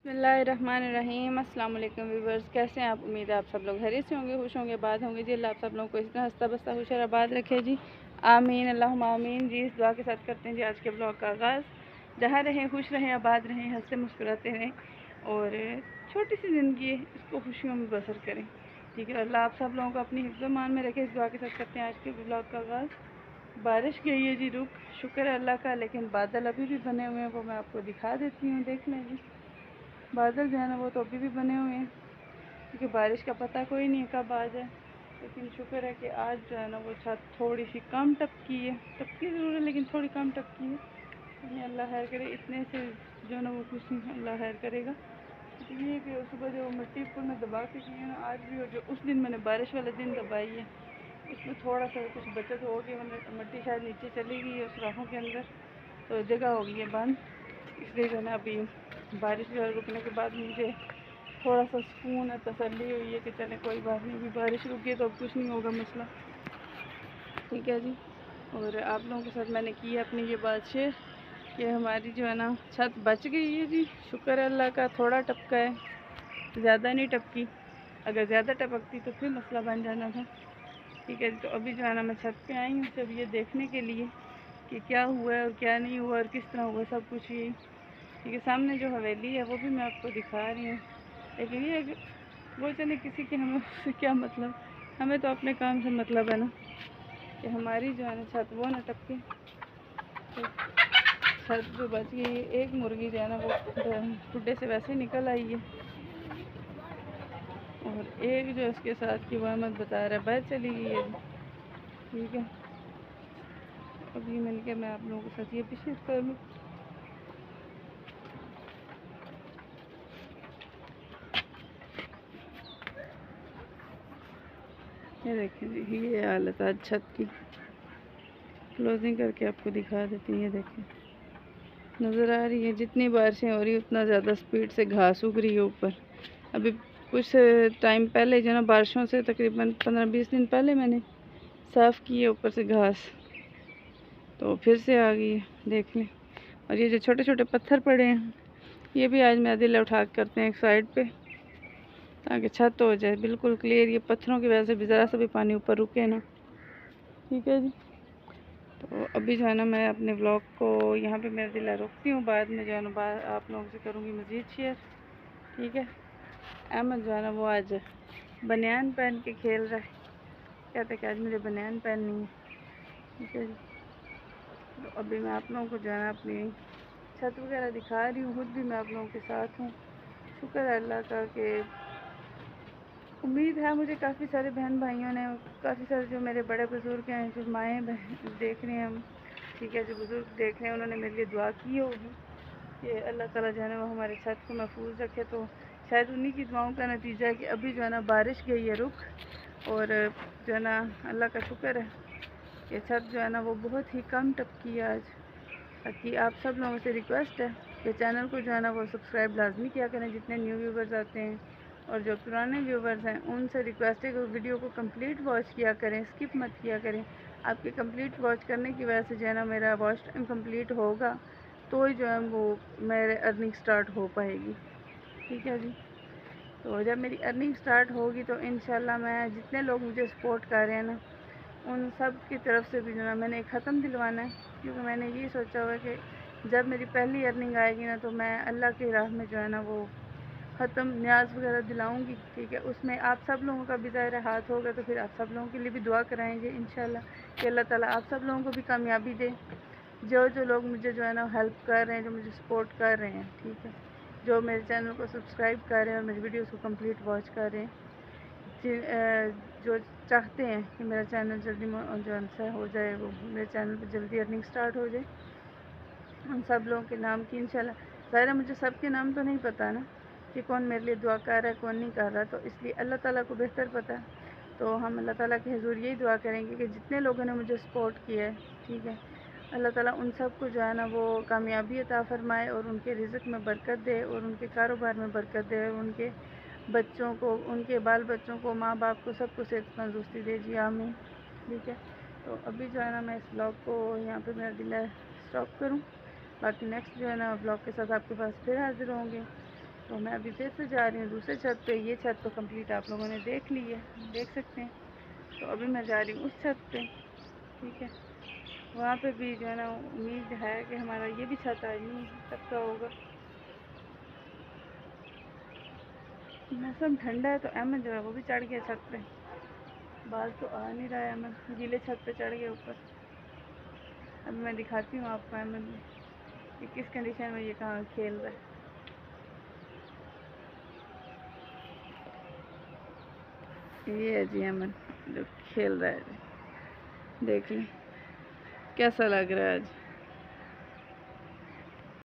बिस्मिल्लाहिर्रहमानिर्रहीम। अस्सलाम वालेकुम व्यूअर्स, कैसे हैं आप? उम्मीद है आप सब लोग खैरियत से होंगे, खुश होंगे, आबाद होंगे जी। अल्लाह आप सब लोगों को इस तरह हंसता बसता खुश और आबाद रखे जी, आमीन अल्लाहुम्मा आमीन जी। इस दुआ के साथ करते हैं जी आज के ब्लॉग का आगाज़। जहाँ रहें खुश रहें, आबाद रहें, हंसते मुस्कुराते रहें और छोटी सी ज़िंदगी है इसको खुशियों में बसर करें, ठीक है। अल्लाह आप सब लोगों को अपनी हिफ्ज़ मान में रखे। इस दुआ के साथ करते हैं आज के ब्लॉग का आगाज़। बारिश गई है जी रुक, शुक्र है अल्लाह का, लेकिन बादल अभी भी बने हुए हैं, वो मैं आपको दिखा देती हूँ। देख लें जी, बादल जो है ना वो तो अभी भी बने हुए हैं, क्योंकि बारिश का पता कोई नहीं है कब आ जाए। लेकिन शुक्र है कि आज जो है ना वो छत थोड़ी सी कम टपकी है, टपकी ज़रूर है लेकिन थोड़ी कम टपकी है। यानी अल्लाह खैर करे, इतने से जो है ना वो खुश नहीं, अल्लाह खैर करेगा। इसलिए कि सुबह जो मिट्टी ऊपर में दबा के की है ना आज भी, और जो उस दिन मैंने बारिश वाले दिन दबाई है उसमें थोड़ा सा कुछ बचत हो गई, मिट्टी शायद नीचे चली गई है सुराखों के अंदर, तो जगह हो गई है बंद। इसलिए जो है ना अभी बारिश जो है रुकने के बाद मुझे थोड़ा सा सुकून है, तसल्ली हुई है कि चले कोई बात नहीं, अभी बारिश रुकी है तो अब कुछ नहीं होगा मसला, ठीक है जी। और आप लोगों के साथ मैंने की है अपनी ये बात शेयर कि हमारी जो है ना छत बच गई है जी, शुक्र है अल्लाह का। थोड़ा टपका है, ज़्यादा नहीं टपकी, अगर ज़्यादा टपकती तो फिर मसला बन जाना था, ठीक है जी। तो अभी जो है ना मैं छत पे आई हूँ सिर्फ ये देखने के लिए कि क्या हुआ है और क्या नहीं हुआ और किस तरह हुआ सब कुछ, यही ठीक है। सामने जो हवेली है वो भी मैं आपको दिखा रही हूँ, लेकिन ये वो चले किसी के, हमें उससे क्या मतलब, हमें तो अपने काम से मतलब है ना, कि हमारी जो है ना छत वो ना टपके। तो छत जो बच गई है, एक मुर्गी जो है ना वो खुड्डे से वैसे ही निकल आई है, और एक जो उसके साथ की वामत बता रहा है बाहर चली गई है, ठीक है। अब ये मिल के मैं आप लोगों के साथ ये भी शेयर कर लूँ। ये देखें जी, ये हालत आज छत की, क्लोजिंग करके आपको दिखा देती हैं। ये देखें, नज़र आ रही है, जितनी बारिशें हो रही है उतना ज़्यादा स्पीड से घास उग रही है ऊपर। अभी कुछ टाइम पहले जो ना बारिशों से तकरीबन 15-20 दिन पहले मैंने साफ़ की है ऊपर से घास, तो फिर से आ गई है, देख लें। और ये जो छोटे छोटे पत्थर पड़े हैं ये भी आज मैदिल उठा करते हैं एक साइड पे, ताकि छत हो जाए बिल्कुल क्लियर। ये पत्थरों की वजह से भी ज़रा सा भी पानी ऊपर रुके ना, ठीक है जी। तो अभी जो है ना मैं अपने ब्लॉग को यहाँ पे मेरा दिल रोकती हूँ, बाद में जो है ना आप लोगों से करूँगी मज़ीद शेयर, ठीक है। अहमद जो है ना वो आज बनियान पहन के खेल रहा है, कहते कि आज मुझे बनियान पहननी है, ठीक है जी। तो अभी मैं आप लोगों को जो है ना अपनी छत वगैरह दिखा रही हूँ, खुद भी मैं आप लोगों के साथ हूँ। शुक्र है अल्लाह का कि उम्मीद है मुझे काफ़ी सारे बहन भाइयों ने, काफ़ी सारे जो मेरे बड़े बुज़ुर्ग हैं, जो माएँ देख रहे हैं हम, ठीक है, जो बुज़ुर्ग देख रहे हैं, उन्होंने मेरे लिए दुआ की होगी कि अल्लाह ताला जो है ना वो हमारे छत को महफूज रखे। तो शायद उन्हीं की दुआओं का नतीजा है कि अभी जो है ना बारिश गई है रुक, और जो है ना अल्लाह का शुक्र है कि छत जो है ना वो बहुत ही कम टपकी है आज। बाकी आप सब लोगों से रिक्वेस्ट है कि चैनल को जो है ना वो सब्सक्राइब लाजमी किया करें जितने न्यू व्यूवर्स आते हैं, और जो पुराने व्यूवर्स हैं उनसे रिक्वेस्ट है कि वीडियो को कंप्लीट वॉच किया करें, स्किप मत किया करें। आपके कंप्लीट वॉच करने की वजह से जो है ना मेरा वॉच टाइम कंप्लीट होगा, तो ही जो है वो मेरे अर्निंग स्टार्ट हो पाएगी, ठीक है जी। तो जब मेरी अर्निंग स्टार्ट होगी तो इंशाल्लाह मैं, जितने लोग मुझे सपोर्ट कर रहे हैं ना, उन सब की तरफ से भी जो है मैंने एक ख़त्म दिलवाना है, क्योंकि मैंने ये सोचा हुआ है कि जब मेरी पहली अर्निंग आएगी ना तो मैं अल्लाह की राह में जो है ना वो ख़त्म न्याज वगैरह दिलाऊंगी, ठीक है। उसमें आप सब लोगों का भी ज़ाहिर हाथ होगा, तो फिर आप सब लोगों के लिए भी दुआ कराएंगे इंशाल्लाह कि अल्लाह ताला आप सब लोगों को भी कामयाबी दे। जो लोग मुझे जो है ना हेल्प कर रहे हैं, जो मुझे सपोर्ट कर रहे हैं, ठीक है, जो मेरे चैनल को सब्सक्राइब कर रहे हैं और मेरी वीडियोज़ को कम्प्लीट वॉच कर रहे हैं, जो चाहते हैं कि मेरा चैनल जल्दी जो है हो जाए, वो मेरे चैनल पर जल्दी अर्निंग स्टार्ट हो जाए, उन सब लोगों के नाम की इंशाल्लाह। ज़ाहिर है मुझे सबके नाम तो नहीं पता ना कि कौन मेरे लिए दुआ कर रहा है कौन नहीं कर रहा, तो इसलिए अल्लाह ताला को बेहतर पता है। तो हम अल्लाह ताला के हुज़ूर यही दुआ करेंगे कि जितने लोगों ने मुझे सपोर्ट किया है, ठीक है, अल्लाह ताला उन सब को जो है ना वो कामयाबी अता फ़रमाए और उनके रिज़्क़ में बरकत दे और उनके कारोबार में बरकत दे और उनके बच्चों को, उनके बाल बच्चों को, माँ बाप को, सबको सेहत तंदुरुस्ती दे जी, आमीन, ठीक है। तो अभी जो है ना मैं इस ब्लॉग को यहाँ पे मेरा दिल है स्टॉप करूँ, बाकी नेक्स्ट जो है ना ब्लॉग के साथ आपके पास फिर हाज़िर होंगे। تو میں ابھی پھر سے جا رہی ہوں دوسرے چھت پہ. یہ چھت تو کمپلیٹ آپ لوگوں نے دیکھ لی ہے, دیکھ سکتے ہیں. تو ابھی میں جا رہی ہوں اس چھت پہ, ٹھیک ہے. وہاں پہ بھی جو ہے نا امید ہے کہ ہمارا یہ بھی چھت آج نہیں تب کا ہوگا. موسم ٹھنڈا ہے تو احمد جو ہے وہ بھی چڑھ گیا چھت پہ. باز تو آ نہیں رہا ہے احمد, گیلے چھت پہ چڑھ گیا اوپر. اب میں دکھاتی ہوں آپ کو احمد کہ کس کنڈیشن میں یہ کہاں کھیل رہا ہے. یہ ہے جی احمد جو کھیل رہا ہے, جی دیکھ لیں کیسا لگ رہا ہے آج.